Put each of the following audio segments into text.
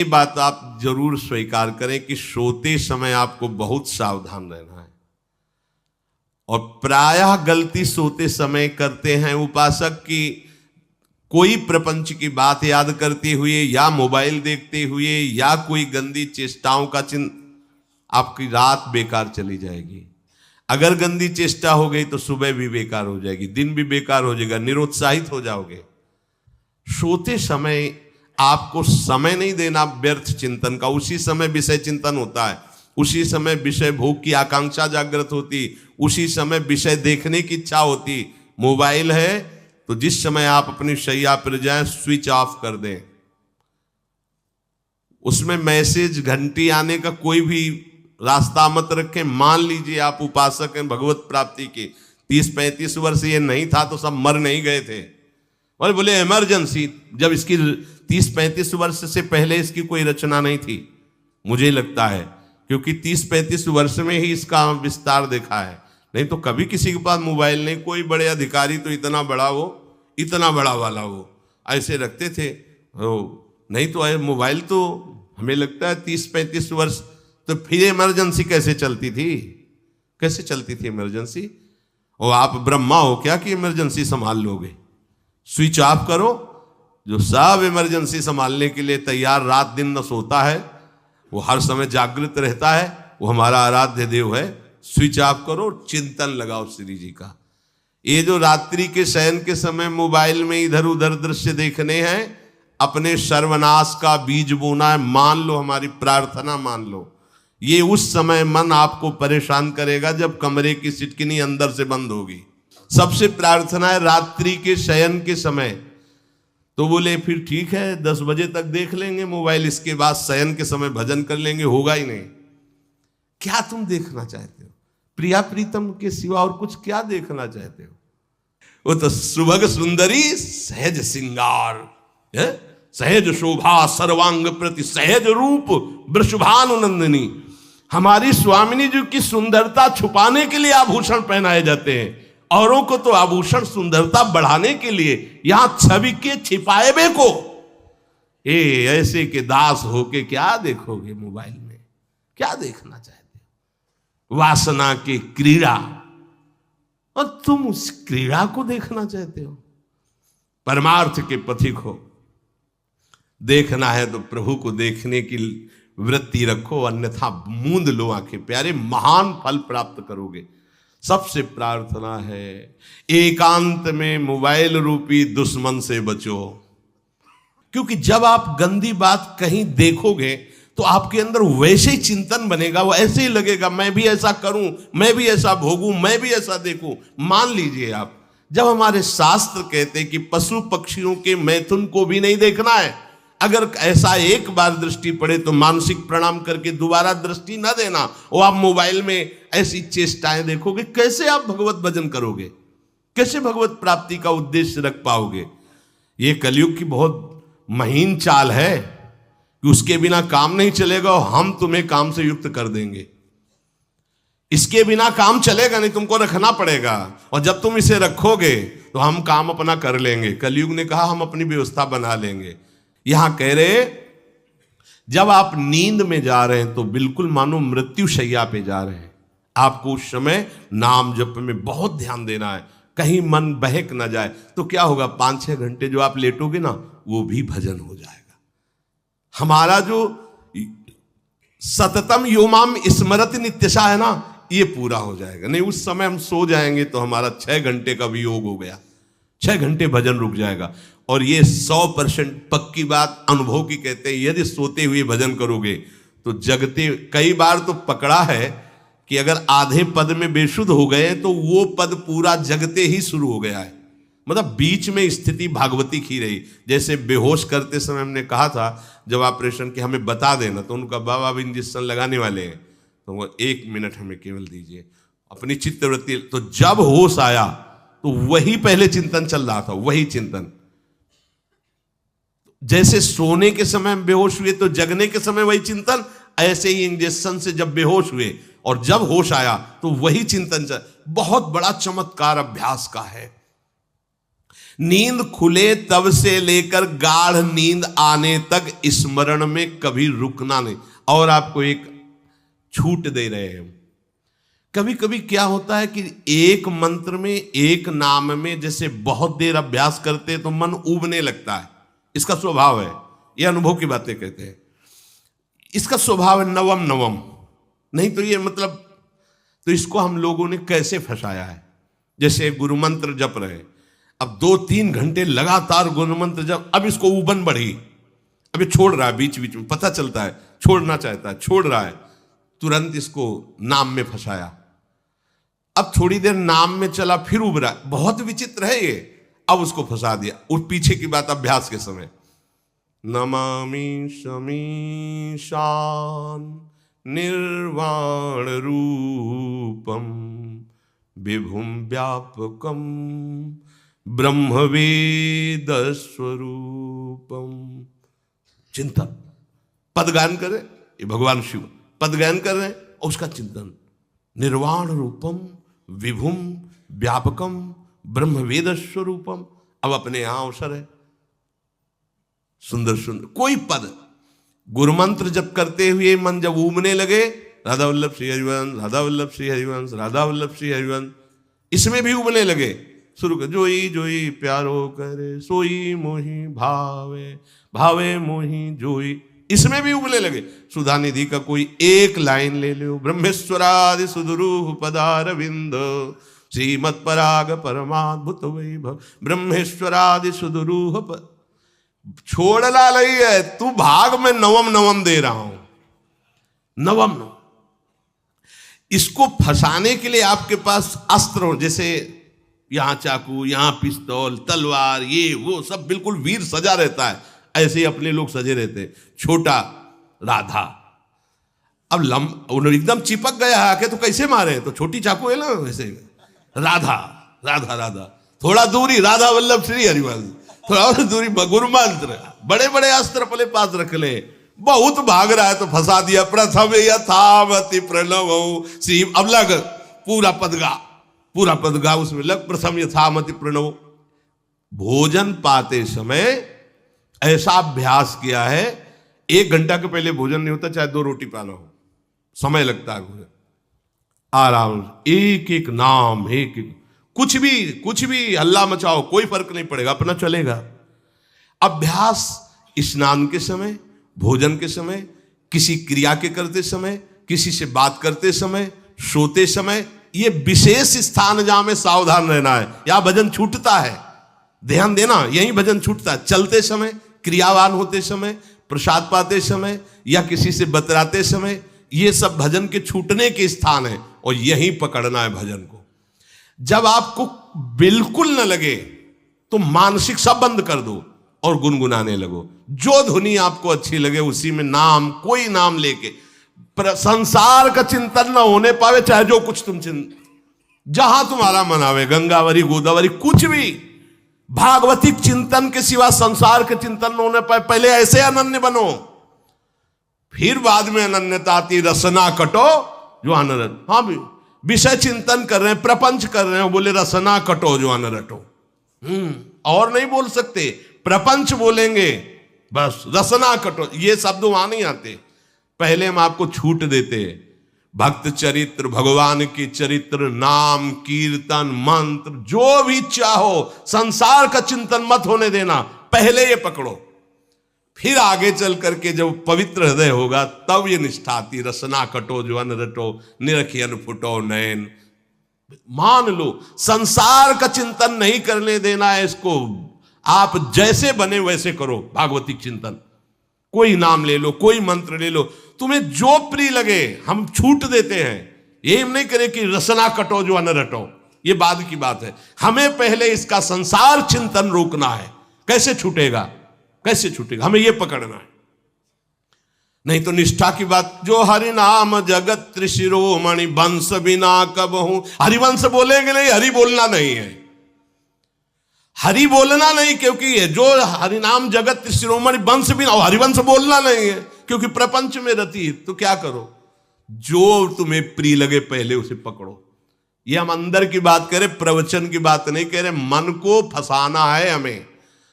ये बात आप जरूर स्वीकार करें कि सोते समय आपको बहुत सावधान रहना है। और प्रायः गलती सोते समय करते हैं उपासक की, कोई प्रपंच की बात याद करते हुए या मोबाइल देखते हुए या कोई गंदी चेष्टाओं का चिन्ह, आपकी रात बेकार चली जाएगी। अगर गंदी चेष्टा हो गई तो सुबह भी बेकार हो जाएगी, दिन भी बेकार हो जाएगा, निरुत्साहित हो जाओगे। सोते समय आपको समय नहीं देना व्यर्थ चिंतन का। उसी समय विषय चिंतन होता है, उसी समय विषय भोग की आकांक्षा जागृत होती, उसी समय विषय देखने की इच्छा होती। मोबाइल है तो जिस समय आप अपनी शैया पर जाएं स्विच ऑफ कर दें। उसमें मैसेज घंटी आने का कोई भी रास्ता मत रखें। मान लीजिए आप उपासक हैं भगवत प्राप्ति के, 30-35 वर्ष ये नहीं था तो सब मर नहीं गए थे। और बोले इमरजेंसी, जब इसकी 30-35 वर्ष से पहले इसकी कोई रचना नहीं थी, मुझे लगता है, क्योंकि 30-35 वर्ष में ही इसका विस्तार देखा है। नहीं तो कभी किसी के पास मोबाइल नहीं। कोई बड़े अधिकारी तो इतना बड़ा वो, इतना बड़ा वाला वो ऐसे रखते थे। नहीं तो मोबाइल तो हमें लगता है 30-35 वर्ष। तो फिर इमरजेंसी कैसे चलती थी? कैसे चलती थी इमरजेंसी? और आप ब्रह्मा हो क्या कि इमरजेंसी संभाल लोगे? स्विच ऑफ करो। जो सब इमरजेंसी संभालने के लिए तैयार, रात दिन न सोता है, वो हर समय जागृत रहता है, वो हमारा आराध्य देव है। स्विच ऑफ करो, चिंतन लगाओ श्री जी का। ये जो रात्रि के शयन के समय मोबाइल में इधर उधर दृश्य देखने हैं, अपने सर्वनाश का बीज बोना है। मान लो, हमारी प्रार्थना मान लो, ये उस समय मन आपको परेशान करेगा जब कमरे की सिटकिनी अंदर से बंद होगी। सबसे प्रार्थना है रात्रि के शयन के समय। तो बोले फिर ठीक है 10 बजे तक देख लेंगे मोबाइल, इसके बाद शयन के समय भजन कर लेंगे। होगा ही नहीं। क्या तुम देखना चाहते हो? प्रिया प्रीतम के सिवा और कुछ क्या देखना चाहते हो? वो तो सुभग सुंदरी सहज सिंगार, सहज शोभा सर्वांग प्रति सहज रूप वृषभानुनंदिनी। हमारी स्वामिनी जी की सुंदरता छुपाने के लिए आभूषण पहनाए जाते हैं, औरों को तो आभूषण सुंदरता बढ़ाने के लिए। यहां छवि के छिपाए को ऐसे के दास होके क्या देखोगे मोबाइल में? क्या देखना चाहते हो? वासना की क्रीड़ा, और तुम उस क्रीड़ा को देखना चाहते हो? परमार्थ के पथिक हो। देखना है तो प्रभु को देखने की वृत्ति रखो, अन्यथा मूंद लो आंखें। प्यारे, महान फल प्राप्त करोगे। सबसे प्रार्थना है एकांत में मोबाइल रूपी दुश्मन से बचो। क्योंकि जब आप गंदी बात कहीं देखोगे तो आपके अंदर वैसे ही चिंतन बनेगा, वो ऐसे ही लगेगा मैं भी ऐसा करूं, मैं भी ऐसा भोगूं, मैं भी ऐसा देखूं। मान लीजिए आप, जब हमारे शास्त्र कहते हैं कि पशु पक्षियों के मैथुन को भी नहीं देखना है, अगर ऐसा एक बार दृष्टि पड़े तो मानसिक प्रणाम करके दोबारा दृष्टि न देना। और आप मोबाइल में ऐसी चेष्टाएं देखोगे, कैसे आप भगवत भजन करोगे? कैसे भगवत प्राप्ति का उद्देश्य रख पाओगे? ये कलयुग की बहुत महीन चाल है कि उसके बिना काम नहीं चलेगा और हम तुम्हें काम से युक्त कर देंगे। इसके बिना काम चलेगा नहीं, तुमको रखना पड़ेगा। और जब तुम इसे रखोगे तो हम काम अपना कर लेंगे। कलयुग ने कहा हम अपनी व्यवस्था बना लेंगे। यहां कह रहे जब आप नींद में जा रहे हैं तो बिल्कुल मानो मृत्यु शैया पे जा रहे हैं। आपको उस समय नाम जप में बहुत ध्यान देना है, कहीं मन बहक ना जाए। तो क्या होगा, 5-6 घंटे जो आप लेटोगे ना, वो भी भजन हो जाएगा। हमारा जो सततम योमाम स्मरति नित्यशा है ना, ये पूरा हो जाएगा। नहीं, उस समय हम सो जाएंगे तो हमारा 6 घंटे का वियोग हो गया, 6 घंटे भजन रुक जाएगा। और ये 100% पक्की बात अनुभव की कहते हैं। यदि सोते हुए भजन करोगे तो जगते, कई बार तो पकड़ा है कि अगर आधे पद में बेशुद्ध हो गए तो वो पद पूरा जगते ही शुरू हो गया है। मतलब बीच में स्थिति भागवती की रही। जैसे बेहोश करते समय हमने कहा था जब ऑपरेशन के हमें बता देना, तो उनका बाबा अब इंजेक्शन लगाने वाले हैं तो वो 1 मिनट हमें केवल दीजिए, अपनी चित्तवृत्ति। तो जब होश आया तो वही पहले चिंतन चल रहा था, वही चिंतन। जैसे सोने के समय बेहोश हुए तो जगने के समय वही चिंतन, ऐसे ही इंजेक्शन से जब बेहोश हुए और जब होश आया तो वही चिंतन चल। बहुत बड़ा चमत्कार अभ्यास का है। नींद खुले तब से लेकर गाढ़ नींद आने तक स्मरण में कभी रुकना नहीं। और आपको एक छूट दे रहे हैं। कभी कभी क्या होता है कि एक मंत्र में, एक नाम में जैसे बहुत देर अभ्यास करते हैं तो मन ऊबने लगता है। इसका स्वभाव है, ये अनुभव की बातें कहते हैं। इसका स्वभाव है नवम नवम, नहीं तो ये मतलब, तो इसको हम लोगों ने कैसे फंसाया है। जैसे गुरु मंत्र जप रहे, अब 2-3 घंटे लगातार गुरु मंत्र जप, अब इसको ऊबन बढ़ी, अब ये छोड़ रहा है, बीच बीच में पता चलता है छोड़ना चाहता है, छोड़ रहा है, तुरंत इसको नाम में फंसाया। अब थोड़ी देर नाम में चला, फिर उब रहा, बहुत विचित्र है ये, अब उसको फंसा दिया। उस पीछे की बात अभ्यास के समय, नमामि शमीशान निर्वाण रूपम विभुम व्यापकम ब्रह्मवेद स्वरूपम। चिंतन, पदगान कर रहे, ये भगवान शिव पदगान कर रहे हैं, और उसका चिंतन, निर्वाण रूपम विभुम व्यापकम ब्रह्मवेद स्वरूपम। अब अपने यहां अवसर है, सुंदर सुंदर कोई पद गुरु मंत्र जब करते हुए मन जब ऊबने लगे, राधा वल्लभ श्री हरिवंश, राधा वल्लभ श्री हरिवंश, राधा वल्लभ श्री हरिवंश, इसमें भी उबने लगे, शुरू कर, जोई जोई प्यारो करे सोई मोही भावे, भावे मोही जोई, इसमें भी उबने लगे। सुधा निधि का कोई एक लाइन ले लो, ब्रह्मेश्वरादि सुदुरूह पदारविंद श्रीमत् पराग परमाद्भुत वैभव, ब्रह्मेश्वरादि सुदुरूह छोड़ना नहीं है, तू भाग में नवम नवम दे रहा हूं, नवम नवम। इसको फंसाने के लिए आपके पास अस्त्र हो, जैसे यहां चाकू, यहां पिस्तौल, तलवार, ये वो सब बिल्कुल वीर सजा रहता है, ऐसे ही अपने लोग सजे रहते। छोटा राधा, अब एकदम चिपक गया आके तो कैसे मारे, तो छोटी चाकू है ना वैसे, राधा राधा राधा, थोड़ा दूरी राधा वल्लभ श्री हरिवंश, थोड़ा और दूरी गुरु मंत्र, बड़े बड़े अस्त्र अपने पास रख ले, बहुत भाग रहा है तो फंसा दिया। प्रथम यथावति प्रणव श्री, अब लग पूरा पद गा उसमें लग, प्रथम यथामति प्रणव। भोजन पाते समय ऐसा अभ्यास किया है, 1 घंटा के पहले भोजन नहीं होता, चाहे 2 रोटी पाना हो, समय लगता है भोजन, आराम, एक एक नाम, एक एक, कुछ भी हल्ला मचाओ, कोई फर्क नहीं पड़ेगा, अपना चलेगा। अभ्यास स्नान के समय, भोजन के समय, किसी क्रिया के करते समय, किसी से बात करते समय, सोते समय, ये विशेष स्थान जहां में सावधान रहना है। यहां भजन छूटता है, ध्यान देना, यही भजन छूटता है। चलते समय, क्रियावान होते समय, प्रसाद पाते समय, या किसी से बतराते समय, ये सब भजन के छूटने के स्थान है, और यही पकड़ना है भजन को। जब आपको बिल्कुल न लगे तो मानसिक सब बंद कर दो और गुनगुनाने लगो, जो धुनी आपको अच्छी लगे उसी में नाम, कोई नाम लेके, संसार का चिंतन न होने पावे, चाहे जो कुछ तुम जहां तुम्हारा मन आवे, गंगावरी गोदावरी, कुछ भी, भागवतिक चिंतन के सिवा संसार के चिंतन न होने पाए। पहले ऐसे अनन्य बनो, फिर बाद में अनन्यता आती, रसना कटो जो अनरट। हाँ भी विषय चिंतन कर रहे हैं, प्रपंच कर रहे हैं, बोले रसना कटो जो अनरटो, और नहीं बोल सकते, प्रपंच बोलेंगे बस, रसना कटो, ये शब्द वहां नहीं आते। पहले हम आपको छूट देते, भक्त चरित्र, भगवान की चरित्र, नाम, कीर्तन, मंत्र, जो भी चाहो, संसार का चिंतन मत होने देना, पहले ये पकड़ो, फिर आगे चल करके जब पवित्र हृदय होगा तब ये निष्ठा आती, रसना कटो जो अन रटो, निरखियन फुटो नयन। मान लो संसार का चिंतन नहीं करने देना है इसको, आप जैसे बने वैसे करो भागवतिक चिंतन, कोई नाम ले लो, कोई मंत्र ले लो, तुम्हें जो प्रिय लगे, हम छूट देते हैं। ये नहीं करे कि रसना कटो जो अन रटो, ये बाद की बात है, हमें पहले इसका संसार चिंतन रोकना है। कैसे छूटेगा, कैसे छूटेगा, हमें यह पकड़ना है, नहीं तो निष्ठा की बात। जो हरि नाम जगत त्रिशिरोमणि वंश बिना कबहू, हरिवंश बोलेंगे नहीं, हरि बोलना नहीं है, हरि बोलना नहीं, क्योंकि जो हरिनाम जगत त्रिशिरोमणि वंश बिना, हरिवंश बोलना नहीं है क्योंकि प्रपंच में रति। तो क्या करो, जो तुम्हें प्रिय लगे पहले उसे पकड़ो, ये हम अंदर की बात करें, प्रवचन की बात नहीं कह रहे। मन को फंसाना है हमें।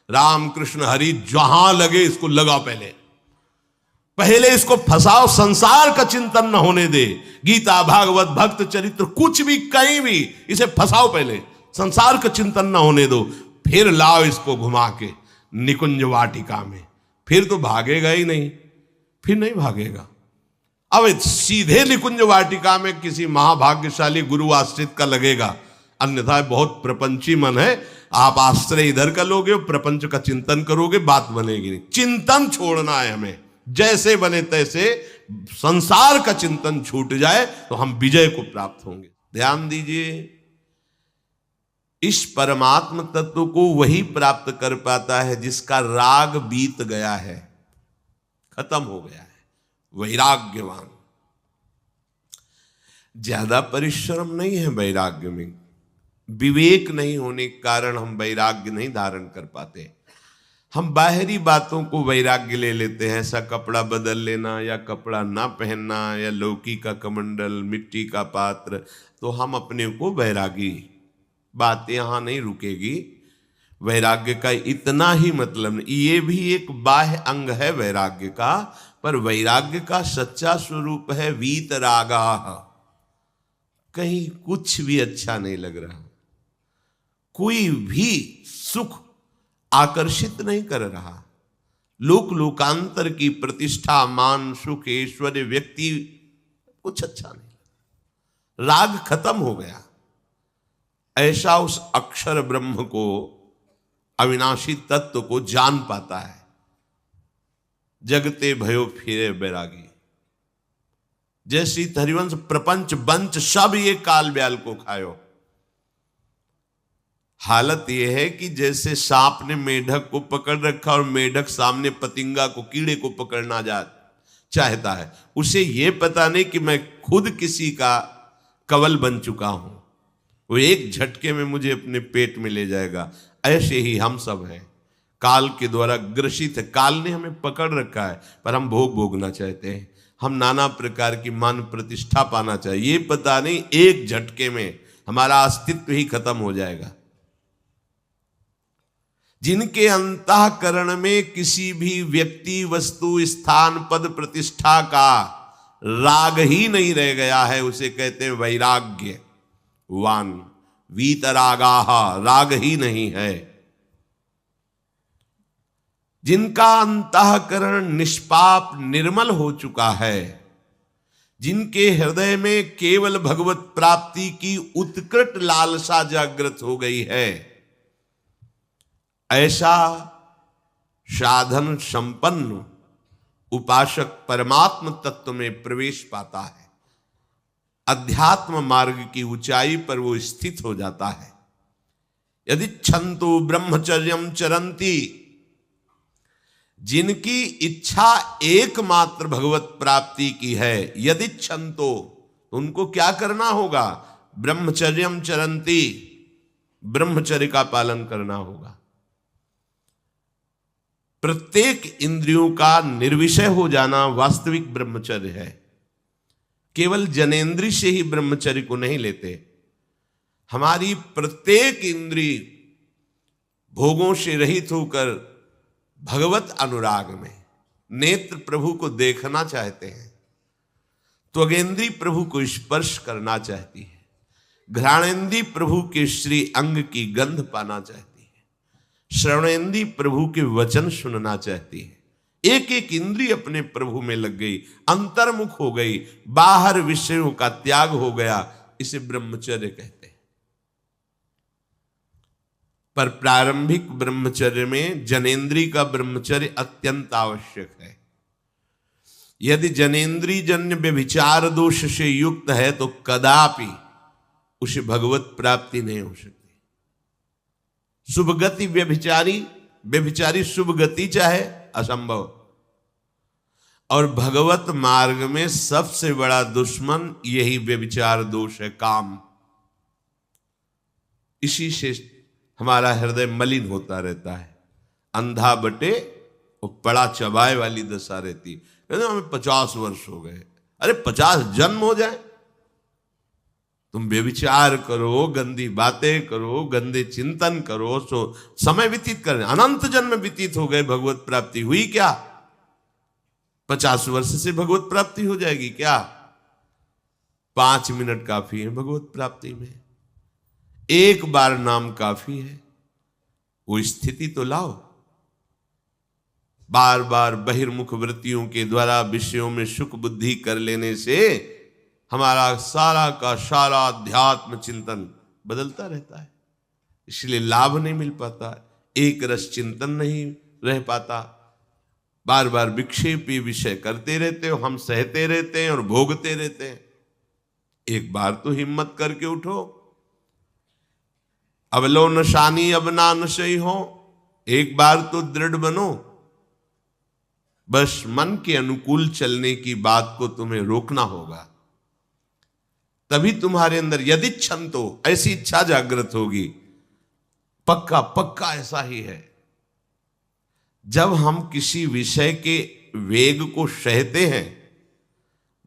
राम कृष्ण हरि जहां लगे इसको लगाओ, पहले इसको फंसाओ, संसार का चिंतन न होने दे। गीता, भागवत, भक्त चरित्र, कुछ भी कहीं भी इसे फंसाओ, पहले संसार का चिंतन न होने दो, फिर लाओ इसको घुमा के निकुंज वाटिका में। फिर तो भागेगा ही नहीं, फिर नहीं भागेगा। अब सीधे निकुंज वाटिका में किसी महाभाग्यशाली गुरु आश्रित का लगेगा, अन्यथा बहुत प्रपंची मन है। आप आश्रय इधर का लोगे, प्रपंच का चिंतन करोगे, बात बनेगी नहीं। चिंतन छोड़ना है हमें, जैसे बने तैसे संसार का चिंतन छूट जाए तो हम विजय को प्राप्त होंगे। ध्यान दीजिए, इस परमात्म तत्व को वही प्राप्त कर पाता है जिसका राग बीत गया है, खत्म हो गया है, वैराग्यवान। ज्यादा परिश्रम नहीं है वैराग्य में, विवेक नहीं होने के कारण हम वैराग्य नहीं धारण कर पाते। हम बाहरी बातों को वैराग्य ले लेते हैं, ऐसा कपड़ा बदल लेना या कपड़ा ना पहनना या लौकी का कमंडल, मिट्टी का पात्र, तो हम अपने को वैरागी। बात यहां नहीं रुकेगी। वैराग्य का इतना ही मतलब नहीं, ये भी एक बाह्य अंग है वैराग्य का, पर वैराग्य का सच्चा स्वरूप है वीतरागा। कहीं कुछ भी अच्छा नहीं लग रहा, कोई भी सुख आकर्षित नहीं कर रहा, लोक लोकांतर की प्रतिष्ठा, मान, सुख, ऐश्वर्य, व्यक्ति, कुछ अच्छा नहीं। राग खत्म हो गया। ऐसा उस अक्षर ब्रह्म को, अविनाशी तत्व को जान पाता है। जगते भयो फिरे बैरागी। जैसी हरिवंश प्रपंच बंच सब ये काल ब्याल को खायो। हालत यह है कि जैसे सांप ने मेढक को पकड़ रखा और मेढक सामने पतिंगा को, कीड़े को पकड़ना चाहता है। उसे यह पता नहीं कि मैं खुद किसी का कवल बन चुका हूं, वो एक झटके में मुझे अपने पेट में ले जाएगा। ऐसे ही हम सब हैं, काल के द्वारा ग्रसित है। काल ने हमें पकड़ रखा है, पर हम भोग भोगना चाहते हैं। हम नाना प्रकार की मान प्रतिष्ठा पाना चाहिए। ये पता नहीं एक झटके में हमारा अस्तित्व ही खत्म हो जाएगा। जिनके अंतःकरण में किसी भी व्यक्ति, वस्तु, स्थान, पद, प्रतिष्ठा का राग ही नहीं रह गया है, उसे कहते हैं वैराग्यवान। वीतरागाः, राग ही नहीं है। जिनका अंतःकरण निष्पाप, निर्मल हो चुका है, जिनके हृदय में केवल भगवत प्राप्ति की उत्कट लालसा जागृत हो गई है, ऐसा साधन संपन्न उपासक परमात्म तत्व में प्रवेश पाता है। अध्यात्म मार्ग की ऊंचाई पर वो स्थित हो जाता है। यदि छंतु ब्रह्मचर्यम चरंती, जिनकी इच्छा एकमात्र भगवत प्राप्ति की है, यदि छंतो, उनको क्या करना होगा? ब्रह्मचर्यम चरंती, ब्रह्मचर्य का पालन करना होगा। प्रत्येक इंद्रियों का निर्विषय हो जाना वास्तविक ब्रह्मचर्य है। केवल जनेंद्रिय से ही ब्रह्मचर्य को नहीं लेते। हमारी प्रत्येक इंद्रिय भोगों से रहित होकर भगवत अनुराग में, नेत्र प्रभु को देखना चाहते हैं, त्वगेंद्री प्रभु को स्पर्श करना चाहती है, घ्राणेंद्री प्रभु के श्री अंग की गंध पाना चाहती है, श्रवणेंद्री प्रभु के वचन सुनना चाहती है। एक एक इंद्रिय अपने प्रभु में लग गई, अंतर्मुख हो गई, बाहर विषयों का त्याग हो गया। इसे ब्रह्मचर्य कहते हैं। पर प्रारंभिक ब्रह्मचर्य में जनेंद्रिय का ब्रह्मचर्य अत्यंत आवश्यक है। यदि जनेंद्रिय जन्य व्यभिचार दोष से युक्त है तो कदापि उसे भगवत प्राप्ति नहीं हो सकती। शुभ गति व्यभिचारी शुभ गति चाहे असंभव। और भगवत मार्ग में सबसे बड़ा दुश्मन यही व्यभिचार दोष है, काम। इसी से हमारा हृदय मलिन होता रहता है। अंधा बटे और पड़ा चबाए वाली दशा रहती। कहते हमें 50 वर्ष हो गए। अरे 50 जन्म हो जाए, तुम व्यभिचार करो, गंदी बातें करो, गंदे चिंतन करो, सो समय व्यतीत कर, अनंत जन्म व्यतीत हो गए, भगवत प्राप्ति हुई क्या? 50 वर्ष से भगवत प्राप्ति हो जाएगी क्या? 5 मिनट काफी है भगवत प्राप्ति में, एक बार नाम काफी है। वो स्थिति तो लाओ। बार बार बहिर्मुख वृत्तियों के द्वारा विषयों में सुख बुद्धि कर लेने से हमारा सारा का सारा अध्यात्म चिंतन बदलता रहता है, इसलिए लाभ नहीं मिल पाता, एक रस चिंतन नहीं रह पाता। बार बार विक्षेपी विषय करते रहते हो, हम सहते रहते हैं और भोगते रहते हैं। एक बार तो हिम्मत करके उठो, अवलो नशानी अब ना नशई हो, एक बार तो दृढ़ बनो। बस मन के अनुकूल चलने की बात को तुम्हें रोकना होगा, तभी तुम्हारे अंदर यदि क्षण तो ऐसी इच्छा जागृत होगी। पक्का पक्का ऐसा ही है। जब हम किसी विषय के वेग को सहते हैं,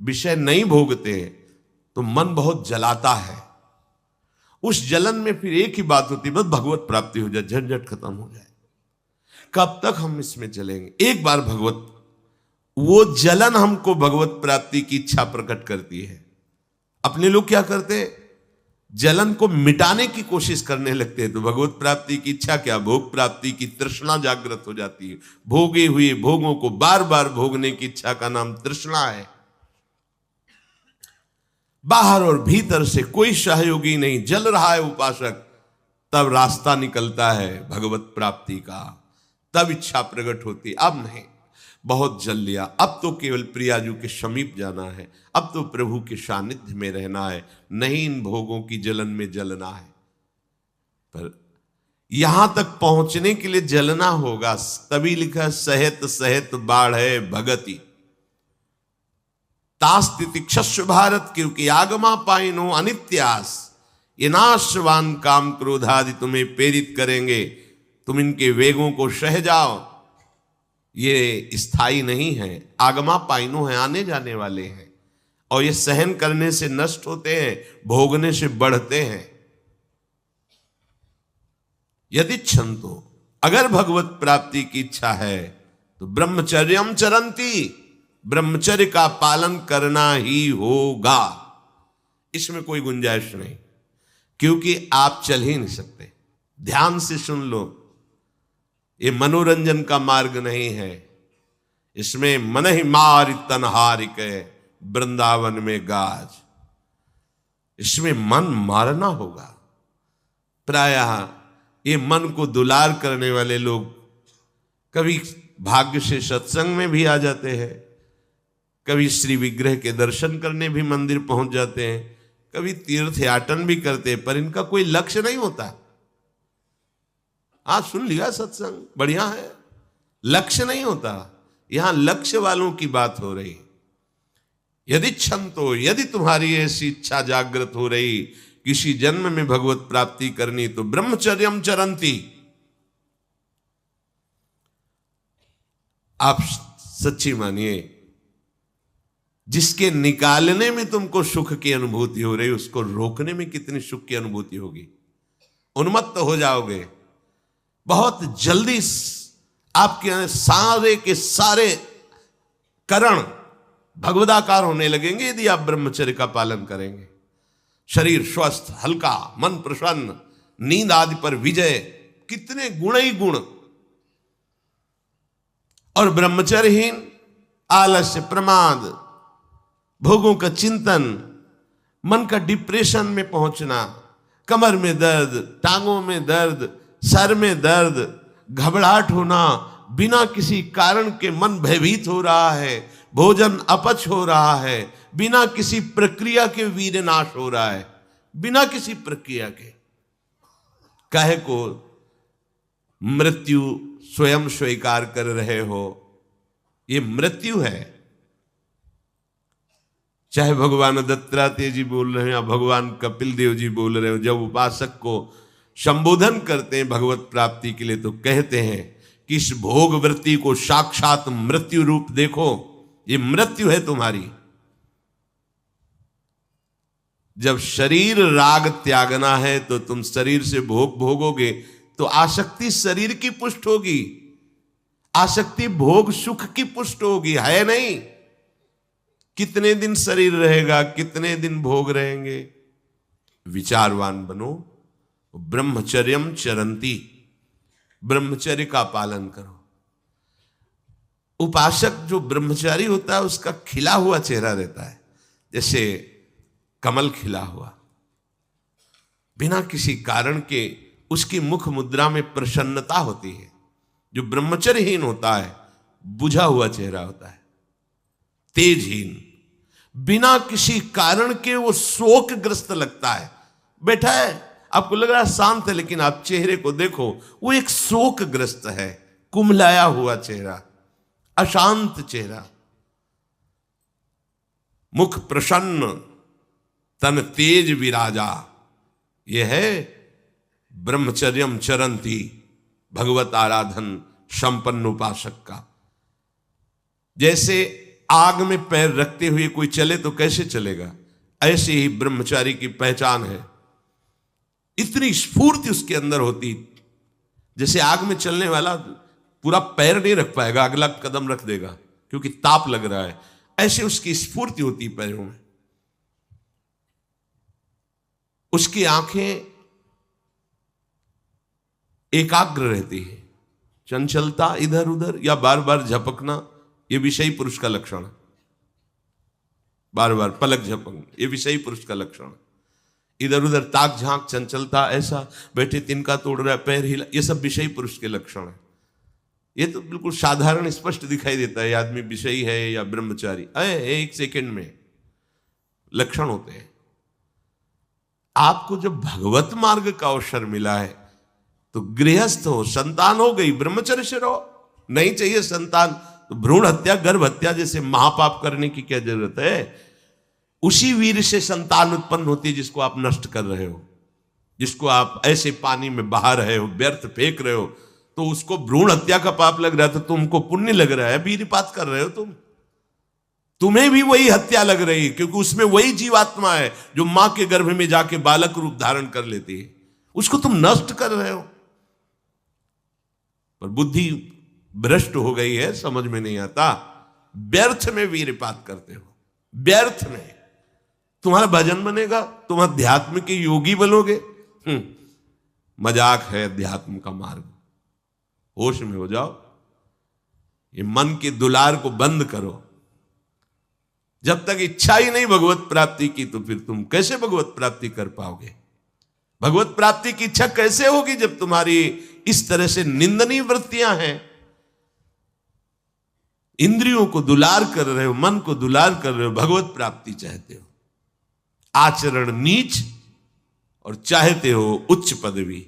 विषय नहीं भोगते हैं, तो मन बहुत जलाता है। उस जलन में फिर एक ही बात होती है, बस भगवत प्राप्ति हो जाए, झंझट खत्म हो जाए। कब तक हम इसमें चलेंगे? एक बार भगवत, वो जलन हमको भगवत प्राप्ति की इच्छा प्रकट करती है। अपने लोग क्या करते हैं, जलन को मिटाने की कोशिश करने लगते हैं, तो भगवत प्राप्ति की इच्छा क्या, भोग प्राप्ति की तृष्णा जागृत हो जाती है। भोगे हुए भोगों को बार बार भोगने की इच्छा का नाम तृष्णा है। बाहर और भीतर से कोई सहयोगी नहीं, जल रहा है उपासक, तब रास्ता निकलता है भगवत प्राप्ति का, तब इच्छा प्रकट होती। अब नहीं, बहुत जल लिया, अब तो केवल प्रियाजू के समीप जाना है, अब तो प्रभु के सानिध्य में रहना है, नहीं इन भोगों की जलन में जलना है। पर यहां तक पहुंचने के लिए जलना होगा, तभी लिखा सहित सहित बाढ़ है भगति तास्तिति क्षस्व भारत, क्योंकि आगमा पाइनो अनित्यास, ये नाशवान काम क्रोध आदि तुम्हें प्रेरित करेंगे, तुम इनके वेगों को सह जाओ। ये स्थायी नहीं है, आगमा पाइनो है, आने जाने वाले हैं, और ये सहन करने से नष्ट होते हैं, भोगने से बढ़ते हैं। यदि क्षंतो, अगर भगवत प्राप्ति की इच्छा है तो ब्रह्मचर्यम चरंती, ब्रह्मचर्य का पालन करना ही होगा, इसमें कोई गुंजाइश नहीं, क्योंकि आप चल ही नहीं सकते। ध्यान से सुन लो, ये मनोरंजन का मार्ग नहीं है, इसमें मन ही मार तनहारिक वृंदावन में गाज, इसमें मन मारना होगा। प्रायः ये मन को दुलार करने वाले लोग कभी भाग्य से सत्संग में भी आ जाते हैं, कभी श्री विग्रह के दर्शन करने भी मंदिर पहुंच जाते हैं, कभी तीर्थ याटन भी करते हैं, पर इनका कोई लक्ष्य नहीं होता। आज सुन लिया सत्संग, बढ़िया है, लक्ष्य नहीं होता। यहां लक्ष्य वालों की बात हो रही। यदि क्षंतो, यदि तुम्हारी ऐसी इच्छा जागृत हो रही किसी जन्म में भगवत प्राप्ति करनी, तो ब्रह्मचर्यम चरंती, आप सच्ची मानिए, जिसके निकालने में तुमको सुख की अनुभूति हो रही, उसको रोकने में कितनी सुख की अनुभूति होगी। उन्मत्त हो जाओगे, बहुत जल्दी आपके सारे के सारे करण भगवदाकार होने लगेंगे यदि आप ब्रह्मचर्य का पालन करेंगे। शरीर स्वस्थ, हल्का, मन प्रसन्न, नींद आदि पर विजय, कितने गुण ही गुण। और ब्रह्मचर्यहीन आलस्य, प्रमाद, भोगों का चिंतन, मन का डिप्रेशन में पहुंचना, कमर में दर्द, टांगों में दर्द, सर में दर्द, घबराहट होना, बिना किसी कारण के मन भयभीत हो रहा है, भोजन अपच हो रहा है, बिना किसी प्रक्रिया के वीर नाश हो रहा है, बिना किसी प्रक्रिया के। काहे को मृत्यु स्वयं स्वीकार कर रहे हो, ये मृत्यु है। चाहे भगवान दत्तात्रेय जी बोल रहे हैं या भगवान कपिल देव जी बोल रहे हो, जब उपासक को संबोधन करते हैं भगवत प्राप्ति के लिए, तो कहते हैं कि इस भोग वृत्ति को साक्षात मृत्यु रूप देखो, ये मृत्यु है तुम्हारी। जब शरीर राग त्यागना है तो तुम शरीर से भोग भोगोगे तो आसक्ति शरीर की पुष्ट होगी, आसक्ति भोग सुख की पुष्ट होगी, है नहीं। कितने दिन शरीर रहेगा, कितने दिन भोग रहेंगे। विचारवान बनो, ब्रह्मचर्यम चरंती, ब्रह्मचर्य का पालन करो। उपासक जो ब्रह्मचारी होता है उसका खिला हुआ चेहरा रहता है, जैसे कमल खिला हुआ, बिना किसी कारण के उसकी मुख मुद्रा में प्रसन्नता होती है। जो ब्रह्मचर्यहीन होता है बुझा हुआ चेहरा होता है, तेजहीन, बिना किसी कारण के वो शोकग्रस्त लगता है। बैठा है, आपको लग रहा है शांत है, लेकिन आप चेहरे को देखो, वो एक शोकग्रस्त है, कुम्हलाया हुआ चेहरा, अशांत चेहरा। मुख प्रसन्न, तन तेज विराजा, यह है ब्रह्मचर्यम चरंती, भगवत आराधन संपन्न उपासक का। जैसे आग में पैर रखते हुए कोई चले तो कैसे चलेगा, ऐसे ही ब्रह्मचारी की पहचान है। इतनी स्फूर्ति उसके अंदर होती, जैसे आग में चलने वाला पूरा पैर नहीं रख पाएगा, अगला कदम रख देगा क्योंकि ताप लग रहा है, ऐसे उसकी स्फूर्ति होती पैरों में। उसकी आंखें एकाग्र रहती है, चंचलता इधर उधर या बार बार झपकना यह विषयी पुरुष का लक्षण है। बार बार पलक झपकना यह विषयी पुरुष का लक्षण है। इधर उधर ताक झांक, चंचलता, ऐसा बैठे तिनका तोड़ रहा है, पैर हिला, ये सब विषयी पुरुष के लक्षण है। ये तो बिल्कुल साधारण स्पष्ट दिखाई देता है आदमी विषयी है या ब्रह्मचारी, एक सेकंड में लक्षण होते हैं। आपको जब भगवत मार्ग का अवसर मिला है तो गृहस्थ हो, संतान हो गई, ब्रह्मचर्य से रहो। नहीं चाहिए संतान तो भ्रूण हत्या, गर्भ हत्या जैसे महापाप करने की क्या जरूरत है। उसी वीर से संतान उत्पन्न होती है जिसको आप नष्ट कर रहे हो, जिसको आप ऐसे पानी में बहा रहे हो, व्यर्थ फेंक रहे हो, तो उसको भ्रूण हत्या का पाप लग रहा है, तो तुमको पुण्य लग रहा है, वीरपात कर रहे हो तुम्हें भी वही हत्या लग रही है, क्योंकि उसमें वही जीवात्मा है जो मां के गर्भ में जाके बालक रूप धारण कर लेती है, उसको तुम नष्ट कर रहे हो। पर बुद्धि भ्रष्ट हो गई है, समझ में नहीं आता, व्यर्थ में वीरपात करते हो, व्यर्थ में। तुम्हारा भजन बनेगा, तुम अध्यात्म के योगी बनोगे, मजाक है अध्यात्म का मार्ग। होश में हो जाओ, ये मन के दुलार को बंद करो। जब तक इच्छा ही नहीं भगवत प्राप्ति की तो फिर तुम कैसे भगवत प्राप्ति कर पाओगे। भगवत प्राप्ति की इच्छा कैसे होगी जब तुम्हारी इस तरह से निंदनीय वृत्तियां हैं। इंद्रियों को दुलार कर रहे हो, मन को दुलार कर रहे हो, भगवत प्राप्ति चाहते हो, आचरण नीच और चाहते हो उच्च पदवी।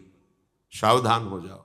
सावधान हो जाओ।